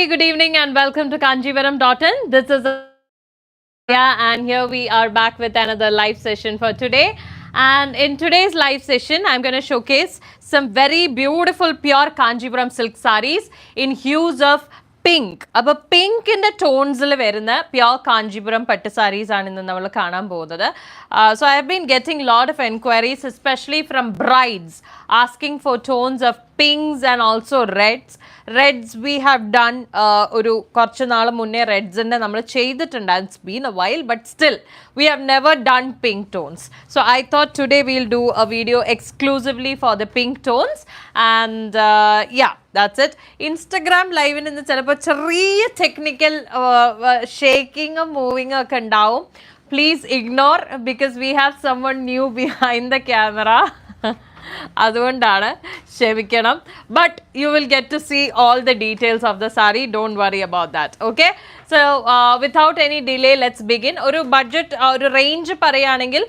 good evening, and welcome to Kanchipuram.in. This is and here we are back with another live session for today. And in today's live session, I'm going to showcase some very beautiful pure Kanchipuram silk sarees in hues of pink. അപ്പോൾ പിങ്കിൻ്റെ tonsil വരുന്ന pure Kanchipuram പട്ട് സാരീസ് ആണ് ഇന്ന് നമ്മൾ കാണാൻ പോകുന്നത്. So I have been getting a lot of enquiries, especially from brides, asking for tones of pinks and also reds. Reds we have done ഒരു കുറച്ച് നാൾ മുന്നേ റെഡ്സിൻ്റെ നമ്മൾ ചെയ്തിട്ടുണ്ട്. It's been a while, but still we have never done pink tones. So I thought today we'll do a video exclusively for the pink tones. And yeah, that's it. Instagram live in ചിലപ്പോൾ ചെറിയ technical ഷേക്കിങ്ങും മൂവിങ്ങും ഒക്കെ ഉണ്ടാവും. Please ignore because we have someone new behind the camera. അതുകൊണ്ടാണ്, ക്ഷമിക്കണം. But you will get to see all the details of the saree. Don't worry about that. Okay? So without any delay, let's begin. ഒരു budget, ഒരു range പറയുകയാണെങ്കിൽ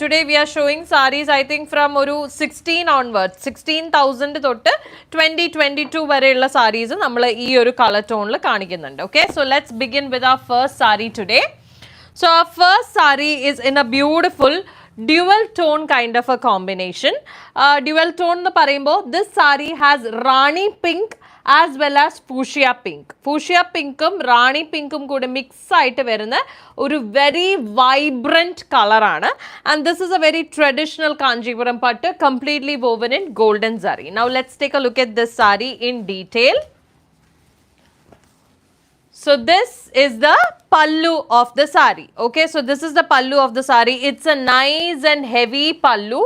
today we are showing sarees I think from ഒരു 16 onwards, 16,000 തൊട്ട് 2022 വരെയുള്ള sarees നമ്മൾ ഈ ഒരു colour ടോണിൽ കാണിക്കുന്നുണ്ട്. Okay? So let's begin with our first saree today. So our first saree is in a beautiful dual tone kind of a combination. Dual tone എന്ന് പറയുമ്പോൾ this saree has Rani pink as well as fuchsia pink. Fuchsia പിങ്കും റാണി പിങ്കും കൂടെ mix ആയിട്ട് വരുന്ന ഒരു very vibrant കളറാണ്. And this is a very traditional Kanchipuram പട്ട്, completely woven in golden zari. Now let's take a look at this saree in detail. So this is the pallu of the saree. Okay, so this is the pallu of the saree. It's a nice and heavy pallu.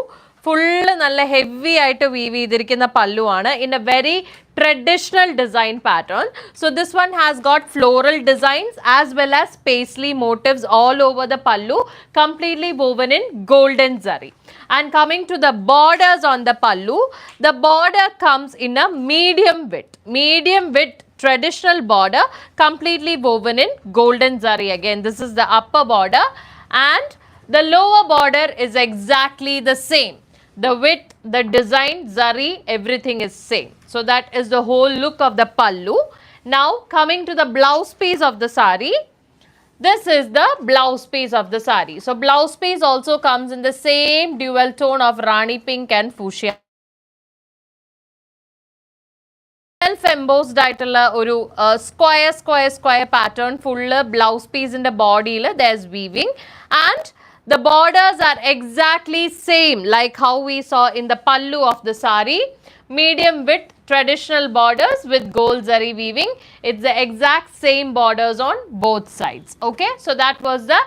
Full nalla heavy aayittu weave cheyidirikkunna pallu aanu in a very traditional design pattern. So this one has got floral designs as well as paisley motifs all over the pallu, completely woven in golden zari. And coming to the borders on the pallu, the border comes in a medium width traditional border, completely woven in golden zari. Again, this is the upper border, and the lower border is exactly the same. The width, the design, zari, everything is same. So that is the whole look of the pallu. Now coming to the blouse piece of the saree, this is the blouse piece of the saree. So blouse piece also comes in the same dual tone of Rani pink and fuchsia. Self embossed ആയിട്ടുള്ള ഒരു square pattern full blouse പീസിൻ്റെ ബോഡിയിൽ there's weaving, and the borders are exactly same like how we saw in the pallu of the saree. Medium width traditional borders with gold zari weaving. It's the exact same borders on both sides. Okay, so that was the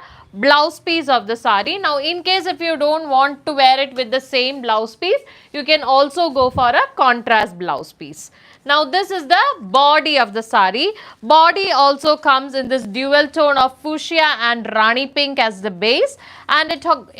blouse piece of the saree. Now in case if you don't want to wear it with the same blouse piece, you can also go for a contrast blouse piece. Now this is the body of the saree. Body also comes in this dual tone of fuchsia and Rani pink as the base, and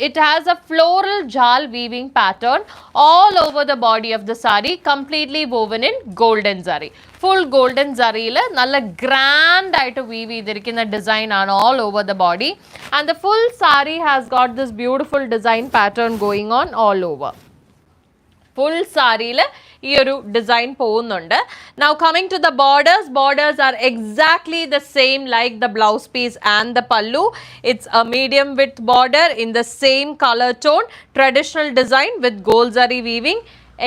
it has a floral jal weaving pattern all over the body of the saree, completely woven in golden zari. Full golden zari il nalla grand aayittu weave cheyidirikkunna design aanu all over the body, and the full saree has got this beautiful design pattern going on all over. Full saree il ഈ ഒരു design പോകുന്നുണ്ട്. Now coming to the borders are exactly the same like the blouse piece and the pallu. It's a medium width border in the same color tone, traditional design with gold zari weaving,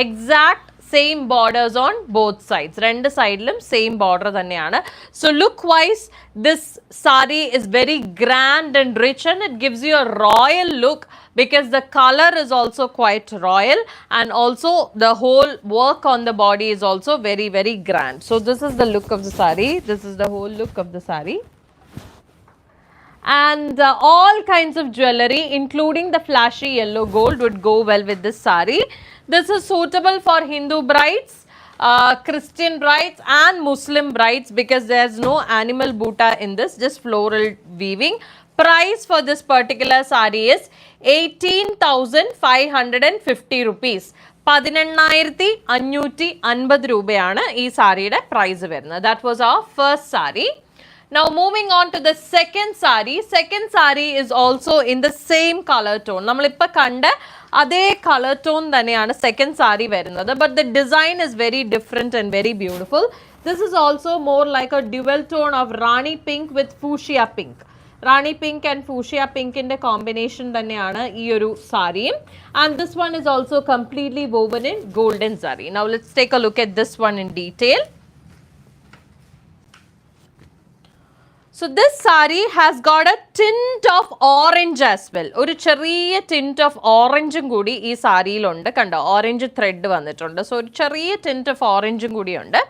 exact same borders on both sides. രണ്ട് സൈഡിലും same border തന്നെയാണ്. So look wise this saree is very grand and rich, and it gives you a royal look because the color is also quite royal, and also the whole work on the body is also very, very grand. So this is the look of the saree. This is the whole look of the saree. And all kinds of jewelry including the flashy yellow gold would go well with this saree. This is suitable for Hindu brides, Christian brides and Muslim brides because there's no animal buta in this, just floral weaving. Price for this particular saree is 18,550 rupees. 18,550 രൂപയാണ് ഈ സാരിയുടെ price വരുന്നത്. That was our first saree. Now moving on to the second saree. Second saree is also in the same color tone. നമ്മളിപ്പോൾ കണ്ട അതേ colour tone തന്നെയാണ് second sari വരുന്നത്. But the design is very different and very beautiful. This is also more like a dual tone of Rani pink with fuchsia pink. Rani pink and fuchsia pink in the combination thaneyana ee oru saree, and this one is also completely woven in golden zari. Now let's take a look at this one in detail. So this saree has got a tint of orange as well. Oru cheriya tint of orange koodi ee saree il undu kanda, orange thread vannittundu. So oru cheriya tint of orange koodi undu.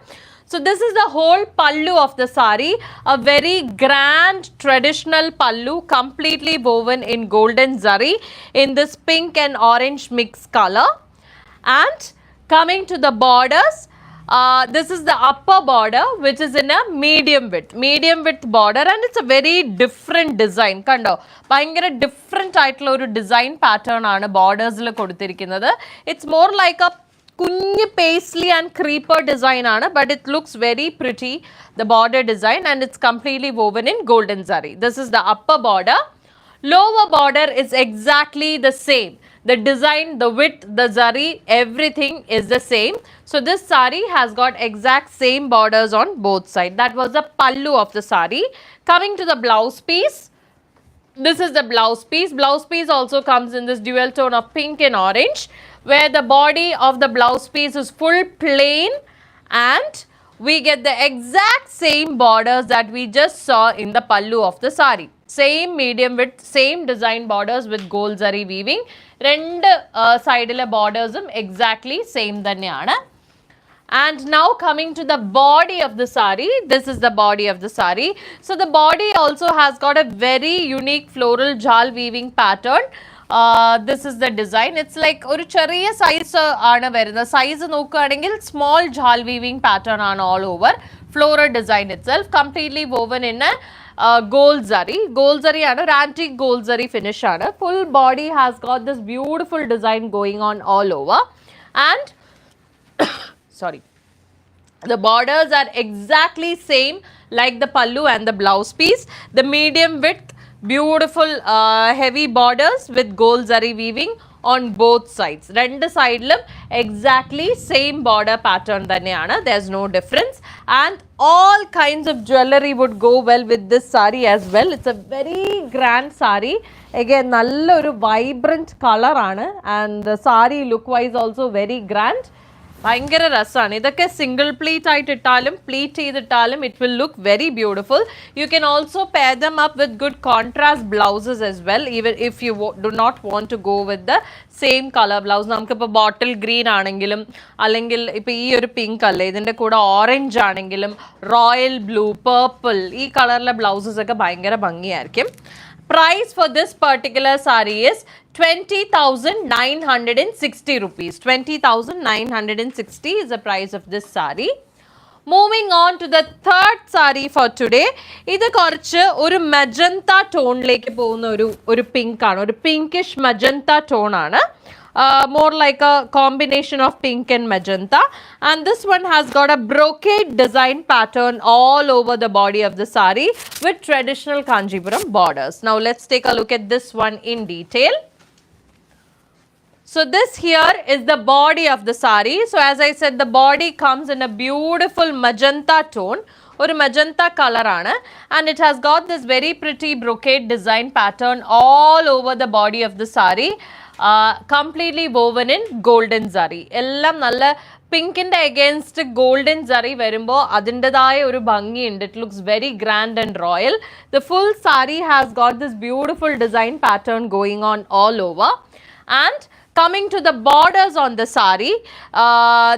So this is the whole pallu of the saree, a very grand traditional pallu, completely woven in golden zari in this pink and orange mixed color. And coming to the borders, this is the upper border which is in a medium width border, and it's a very different design. Kando bhayangara different aayittulla oru design pattern aanu borders il koduttirikkunnathu. It's more like a kunni paisley and creeper design aanu, but it looks very pretty, the border design, and it's completely woven in golden zari. This is the upper border. Lower border is exactly the same. The design, the width, the zari, everything is the same. So this saree has got exact same borders on both sides. That was the pallu of the saree. Coming to the blouse piece, this is the blouse piece. Blouse piece also comes in this dual tone of pink and orange, where the body of the blouse piece is full plain, and we get the exact same borders that we just saw in the pallu of the saree. Same medium width, same design borders with gold zari weaving. Rendu side ile borders exactly same thaneyana. And now coming to the body of the saree, this is the body of the saree. So the body also has got a very unique floral jal weaving pattern. This is the design. It's like oru cheriya size aanu varuna. Size nokkanengil small jal weaving pattern aanu all over. Floral design itself completely woven in a gold zari. Gold zari aanu, antique gold zari finish aanu. Full body has got this beautiful design going on all over, and sorry, the borders are exactly same like the pallu and the blouse piece. The medium width, beautiful heavy borders with gold zari weaving on both sides. Rendu sidelum exactly same border pattern thaneyana. There's no difference, and all kinds of jewelry would go well with this saree as well. It's a very grand saree. Again, nalla oru vibrant color aanu, and the saree look wise also very grand. ഭയങ്കര രസമാണ് ഇതൊക്കെ single pleat ആയിട്ട് ഇട്ടാലും pleat ചെയ്തിട്ടാലും it will look very beautiful. You can also pair them up with good contrast blouses as well, even if you do not want to go with the same colour blouse. നമുക്കിപ്പോൾ bottle green ആണെങ്കിലും, അല്ലെങ്കിൽ ഇപ്പോൾ ഈ ഒരു pink അല്ലേ, ഇതിൻ്റെ കൂടെ orange ആണെങ്കിലും, റോയൽ ബ്ലൂ, പേർപ്പിൾ, ഈ കളറിലെ ബ്ലൗസസ് ഒക്കെ ഭയങ്കര ഭംഗിയായിരിക്കും. Price for this particular saree is 20,960 rupees. 20,960 is the price of this saree. Moving on to the third saree for today. ഇത് കുറച്ച് ഒരു മജന്ത ടോണിലേക്ക് പോകുന്ന ഒരു പിങ്ക് ആണ്, ഒരു പിങ്കിഷ് മജന്ത ടോൺ ആണ്. More like a combination of pink and magenta, and this one has got a brocade design pattern all over the body of the saree with traditional Kanchipuram borders. Now let's take a look at this one in detail. So this here is the body of the saree. So as I said, the body comes in a beautiful magenta tone, or magenta color aanu, and it has got this very pretty brocade design pattern all over the body of the saree. Completely woven in golden zari. എല്ലാം നല്ല പിങ്കിൻ്റെ against golden zari വരുമ്പോൾ അതിൻ്റെതായ ഒരു ഭംഗിയുണ്ട്. It looks very grand and royal. The full sari has got this beautiful design pattern going on all over. And coming to the borders on the saree,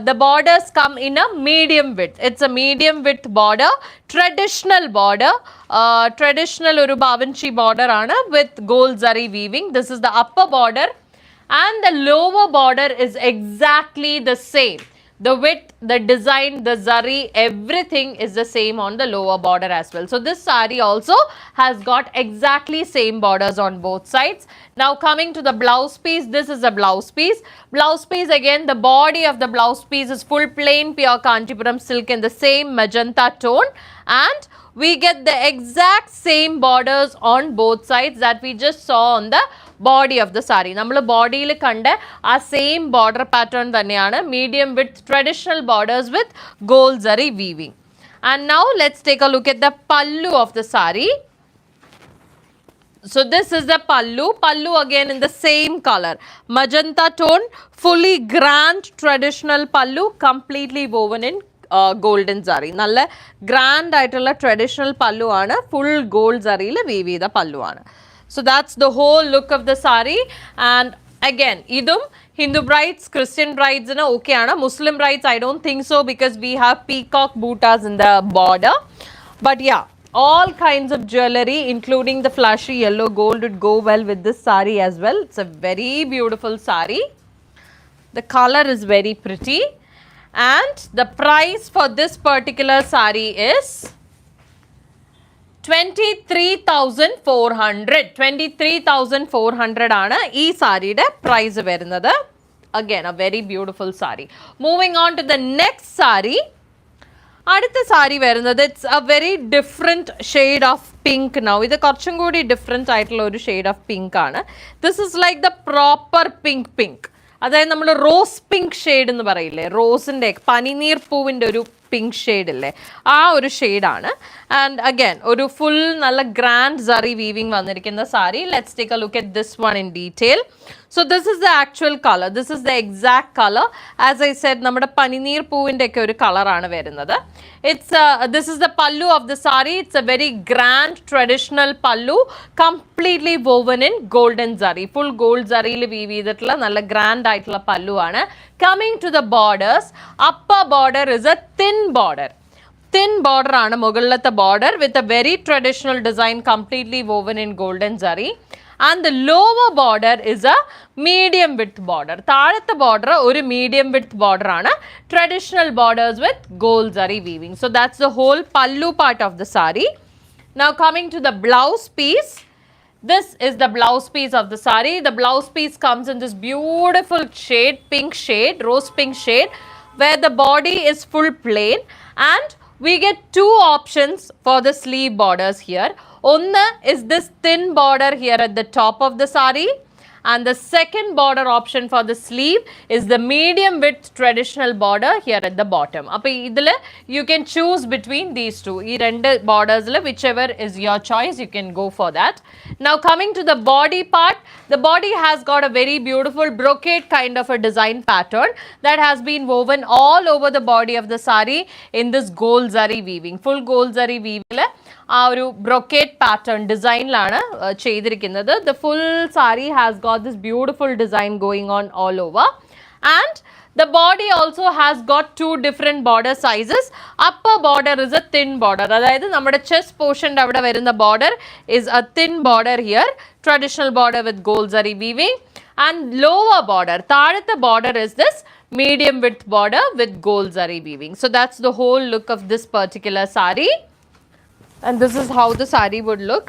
the borders come in a medium width. It's a medium width border, traditional border, traditional oru bavanchi border aanu with gold zari weaving. This is the upper border, and the lower border is exactly the same. The width, the design, the zari, everything is the same on the lower border as well. So this saree also has got exactly same borders on both sides. Now coming to the blouse piece, this is a blouse piece. Blouse piece, again, the body of the blouse piece is full plain pure Kanchipuram silk in the same magenta tone, and we get the exact same borders on both sides that we just saw on the body of the saree. നമ്മൾ ബോഡിയിൽ കണ്ട ആ same border pattern തന്നെയാണ്. Medium with traditional borders with gold zari weaving. And now let's take a look at the pallu of the saree. So this is the pallu. Pallu again in the same color. Magenta tone, fully grand traditional pallu, completely woven in golden zari. Nalla grand aayittulla traditional pallu aanu, full gold zari il weave cheyda pallu aanu. So that's the whole look of the saree. And again, idum Hindu brides, Christian brides okay aanu. Muslim brides I don't think so, because we have peacock bootas in the border. But yeah, all kinds of jewellery including the flashy yellow gold would go well with this saree as well. It's a very beautiful saree. The color is very pretty, and the price for this particular saree is 23,400. 23,400 ആണ് ഈ സാരിയുടെ price വരുന്നത്. Again, a very beautiful saree. Moving on to the next saree. അടുത്ത സാരി വരുന്നത്, it's A very different shade of pink now. ഇത് കുറച്ചും കൂടി different ആയിട്ടുള്ള ഒരു ഷെയ്ഡ് ഓഫ് പിങ്ക് ആണ്. This is like the proper pink pink. അതായത് നമ്മൾ റോസ് പിങ്ക് ഷെയ്ഡ് എന്ന് പറയില്ലേ, റോസിൻ്റെ പനിനീർ പൂവിൻ്റെ ഒരു പിങ്ക് ഷെയ്ഡ് ഇല്ലേ, ആ ഒരു ഷെയ്ഡാണ്. ആൻഡ് അഗൈൻ ഒരു ഫുൾ നല്ല ഗ്രാൻഡ് സറി വീവിങ് വന്നിരിക്കുന്ന sari. Let's take A look at this one in detail. So this is the actual color. This is the exact color. As I said, നമ്മുടെ പനിനീർ പൂവിൻ്റെ ഒക്കെ ഒരു കളറാണ് വരുന്നത്. This is the pallu of the saree. It's a very grand traditional pallu, completely woven in golden zari. Full gold zariയിൽ weave ചെയ്തിട്ടുള്ള നല്ല grand ആയിട്ടുള്ള പല്ലു ആണ്. Coming to the borders, upper border is a thin border. Thin border ആണ് മുകളിലത്തെ border, with a very traditional design, completely woven in golden zari. And the lower border is a medium width border. താഴത്തെ border ഒരു medium width border ആണ്. Traditional borders with gold zari weaving. So that's the whole pallu part of the saree. Now coming to the blouse piece. This is the blouse piece of the saree. The blouse piece comes in this beautiful shade, pink shade, rose pink shade, where the body is full plain, and we get two options for the sleeve borders here. One is this thin border here at the top of the saree, and the second border option for the sleeve is the medium width traditional border here at the bottom. Appo idile you can choose between these two. Ee rendu borders la whichever is your choice, you can go for that. Now coming to the body part, the body has got a very beautiful brocade kind of a design pattern that has been woven all over the body of the saree in this gold zari weaving. Full gold zari weaving la ആ ഒരു brocade pattern ഡിസൈനിലാണ് ചെയ്തിരിക്കുന്നത്. The full sari has got this beautiful design going on all over. And the body also has got two different border sizes. Upper border is a thin border, അതായത് നമ്മുടെ chest പോർഷൻ്റെ അവിടെ വരുന്ന border is a thin border here, traditional border with gold zari weaving. And lower border, താഴത്തെ border is this medium width border with gold zari weaving. So that's the whole look of this particular saree. And this is how the saree would look.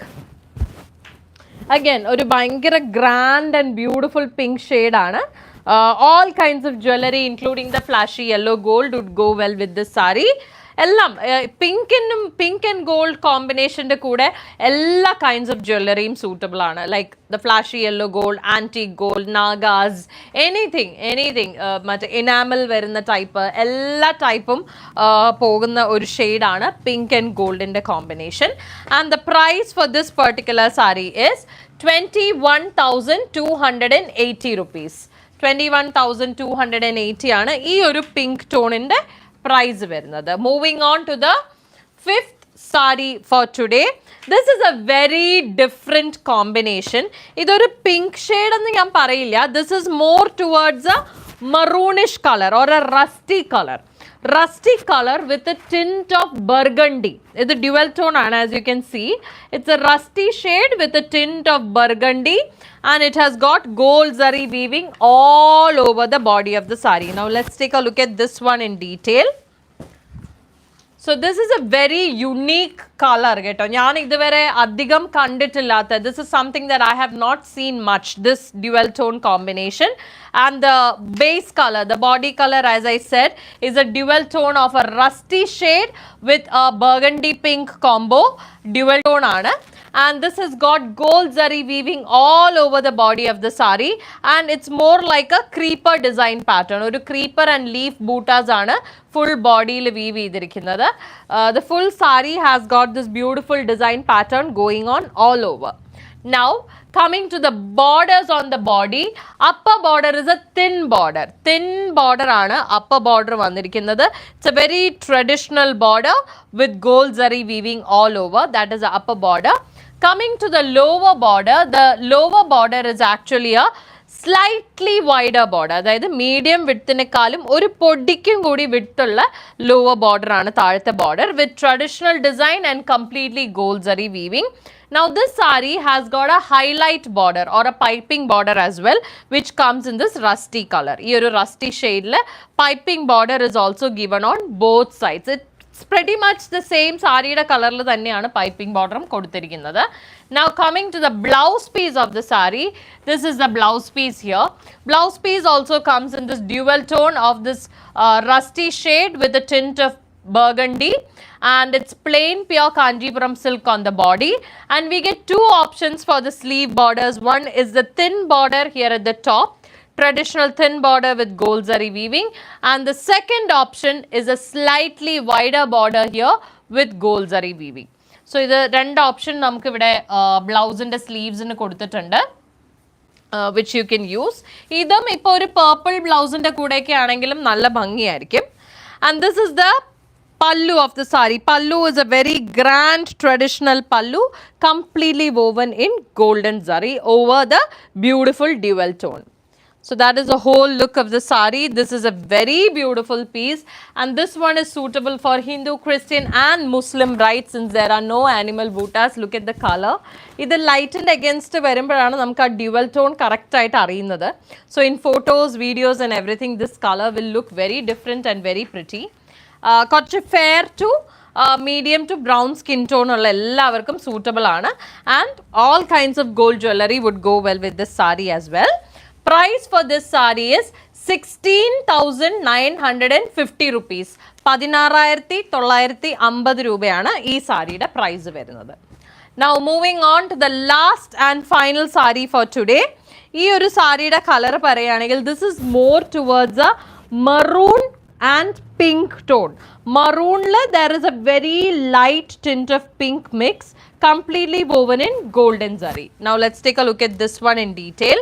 Again, ഒരു ഭയങ്കര grand and beautiful pink shade ആണ്. All kinds of jewellery including the flashy yellow gold would go well with this saree. എല്ലാം pink and gold കോമ്പിനേഷൻ്റെ കൂടെ എല്ലാ kinds of ജ്വല്ലറിയും suitable ആണ്. Like the flashy yellow gold, antique gold, nagas, anything മറ്റേ enamel വരുന്ന type, എല്ലാ ടൈപ്പും പോകുന്ന ഒരു ഷെയ്ഡാണ് പിങ്ക് ആൻഡ് ഗോൾഡിൻ്റെ combination. And the price for this particular sari is 21,280 rupees. 21,280 ആണ് ഈ ഒരു പിങ്ക് ടോണിൻ്റെ പ്രൈസ് വരുന്നത്. Moving on to the fifth sari for today. This is a very different combination. ഇതൊരു പിങ്ക് ഷെയ്ഡ് എന്ന് ഞാൻ പറയില്ല. This is more towards A maroonish colour or A rusty colour. Rusty color with a tint of burgundy. It's a dual tone and as you can see, it's a rusty shade with a tint of burgundy, and it has got gold zari weaving all over the body of the saree. Now let's take a look at this one in detail. So this is a very unique color. കേട്ടോ, ഞാൻ ഇതുവരെ അധികം കണ്ടിട്ടില്ലാത്ത, this is something that I have not seen much, this dual tone combination. And the base color, the body color, as I said, is a dual tone of a rusty shade with a burgundy pink combo. Dual tone ആണ്. and this has got gold zari weaving all over the body of the saree, and it's more like a creeper design pattern. Oru creeper and leaf bootas aanu full body il weave cheyidirikkunnathu. The full saree has got this beautiful design pattern going on all over. Now coming to the borders on the body, upper border is a thin border aanu upper border vandirikkunnathu. It's a very traditional border with gold zari weaving all over. That is the upper border. Coming to the lower border is actually a slightly wider border. അതായത് medium വിഡ്ത്തിനെക്കാളും ഒരു പൊടിക്കും കൂടി വിഡ്ത്തുള്ള lower border ആണ് താഴത്തെ border, with traditional design and completely gold zari weaving. Now this saree has got a highlight border or a piping border as well, which comes in this rusty color. ഈ ഒരു rusty shade le piping border is also given on both sides. It's pretty much the same saree color le thanneyaanu piping border koduttirikkunnathu. Now coming to the blouse piece of the saree, this is the blouse piece here. Blouse piece also comes in this dual tone of this rusty shade with a tint of burgundy, and it's plain pure Kanchipuram silk on the body, and we get two options for the sleeve borders. One is the thin border here at the top, traditional thin border with gold zari weaving, and the second option is a slightly wider border here with gold zari weaving. So this രണ്ട് option നമുക്ക് ഇവിടെ ബ്ലൗസിന്റെ സ്ലീവ്സിന് കൊടുത്തിട്ടുണ്ട്, which you can use. ഇതും ഇപ്പോൾ ഒരു purple ബ്ലൗസിന്റെ കൂടെയൊക്കെ ആണെങ്കിലും നല്ല ഭംഗിയായിരിക്കും. And this is the pallu of the saree. Pallu is a very grand traditional pallu, completely woven in golden zari over the beautiful dual tone. So that is the whole look of the saree. This is a very beautiful piece, and this one is suitable for Hindu, Christian and Muslim brides, since there are no animal bootas. Look at the color. This lightened against varumboഴാണ് നമുക്ക് ആ dual tone correct ആയിട്ട് അറിയുന്നത്. So in photos, videos and everything, this color will look very different and very pretty. കുറച്ച് fair to medium to brown skin tone ഉള്ള എല്ലാവർക്കും suitable ആണ്, and all kinds of gold jewellery would go well with this sari as well. Price for this sari is 16,950 rupees. 16,950 രൂപയാണ് ഈ സാരിയുടെ price വരുന്നത്. Now moving on to the last and final saree for today. ഈ ഒരു സാരിയുടെ colour പറയുകയാണെങ്കിൽ this is more towards a maroon and pink tone. Maroon le there is a very light tint of pink mix, completely woven in golden zari. Now let's take a look at this one in detail.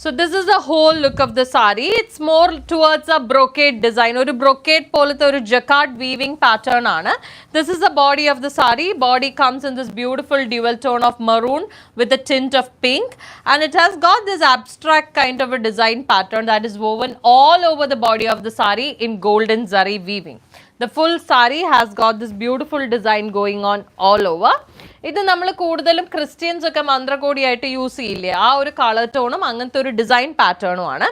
So this is the whole look of the saree. It's more towards a brocade design. Oru brocade polathe oru jacquard weaving pattern aanu. This is the body of the saree. Body comes in this beautiful dual tone of maroon with a tint of pink, and it has got this abstract kind of a design pattern that is woven all over the body of the saree in golden zari weaving. The full saree has got this beautiful design going on all over. ഇത് നമ്മൾ കൂടുതലും Christians ഒക്കെ മന്ത്രകോടിയായിട്ട് use ചെയ്യില്ലേ, ആ ഒരു colour ടോണും അങ്ങനത്തെ ഒരു design പാറ്റേണും ആണ്.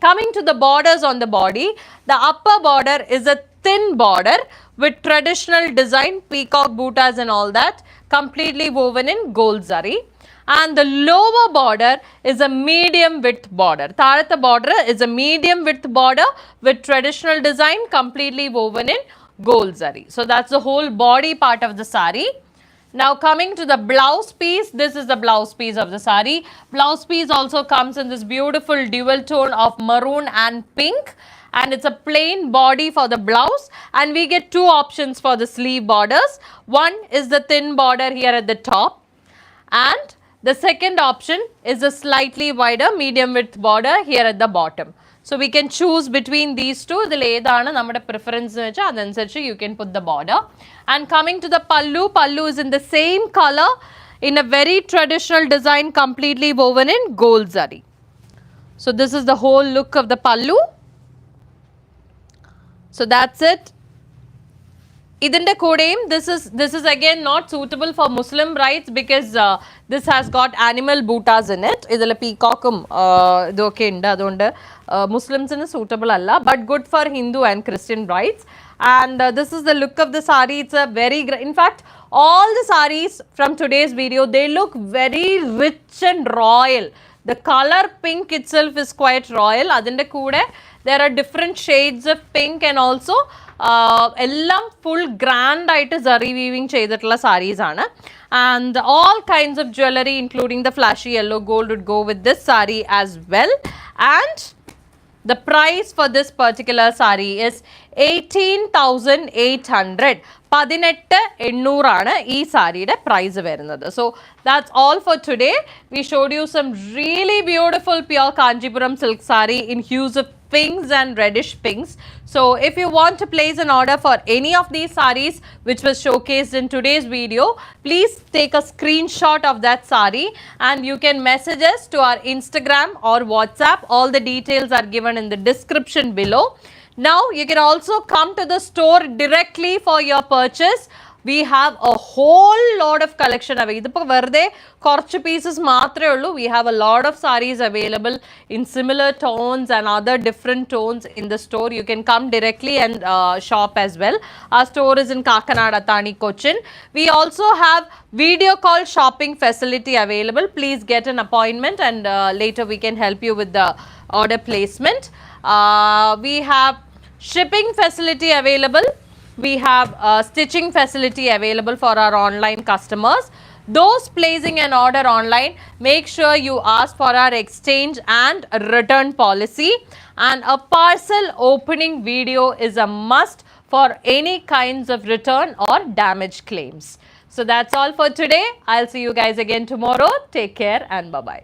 Coming to the borders on the body, the upper border is a thin border with traditional design, peacock buttas and all that, completely woven in gold zari. And the lower border is a medium width border. താഴത്തെ border is a medium width border with traditional design, completely woven in gold zari. So that's the whole body part of the saree. Now coming to the blouse piece, this is the blouse piece of the saree. Blouse piece also comes in this beautiful dual tone of maroon and pink, and it's a plain body for the blouse, and we get two options for the sleeve borders. One is the thin border here at the top, and the second option is a slightly wider medium width border here at the bottom. So we can choose between these two. ഇതിൽ ഏതാണ് നമ്മുടെ preference എന്ന് വെച്ചാൽ അതനുസരിച്ച് you can put the border. And coming to the pallu, pallu is in the same color in a very traditional design, completely woven in gold zari. So this is the whole look of the pallu. So that's it. ഇതിൻ്റെ കൂടെയും this is again not suitable for Muslim brides because this has got animal bootas in it. ഇതിൽ പീകോക്കും ഇതൊക്കെ ഉണ്ട്, അതുകൊണ്ട് മുസ്ലിംസിന് suitable അല്ല, but good for Hindu and Christian brides. And this is the look of the saree. It's a very in fact all the sarees from today's video, they look very rich and royal. The color pink itself is quite royal. Adinte kude there are different shades of pink and also എല്ലാം full grand ആയിട്ട് zari weaving ചെയ്തിട്ടുള്ള sarees ആണ്. And all kinds of jewelry including the flashy yellow gold would go with this saree as well. And the price for this particular saree is 18,800. 18,800 ആണ് ഈ സാരിയുടെ price വരുന്നത്. So that's all for today. We showed you some really beautiful pure Kanchipuram silk saree in hues of pinks and reddish pinks. So if you want to place an order for any of these sarees which was showcased in today's video, please take a screenshot of that saree and you can message us to our Instagram or WhatsApp. All the details are given in the description below. Now you can also come to the store directly for your purchase. We have a whole lot of collection available. Idipo verde korchu pieces maatre ullu. We have a lot of sarees available in similar tones and other different tones in the store. You can come directly and shop as well. Our store is in Kakanada, Thani, Cochin. We also have video call shopping facility available. Please get an appointment and later we can help you with the order placement. We have shipping facility available. We have stitching facility available for our online customers. Those placing an order online, make sure you ask for our exchange and return policy. And a parcel opening video is a must for any kinds of return or damage claims. So that's all for today. I'll see you guys again tomorrow. Take care and bye-bye.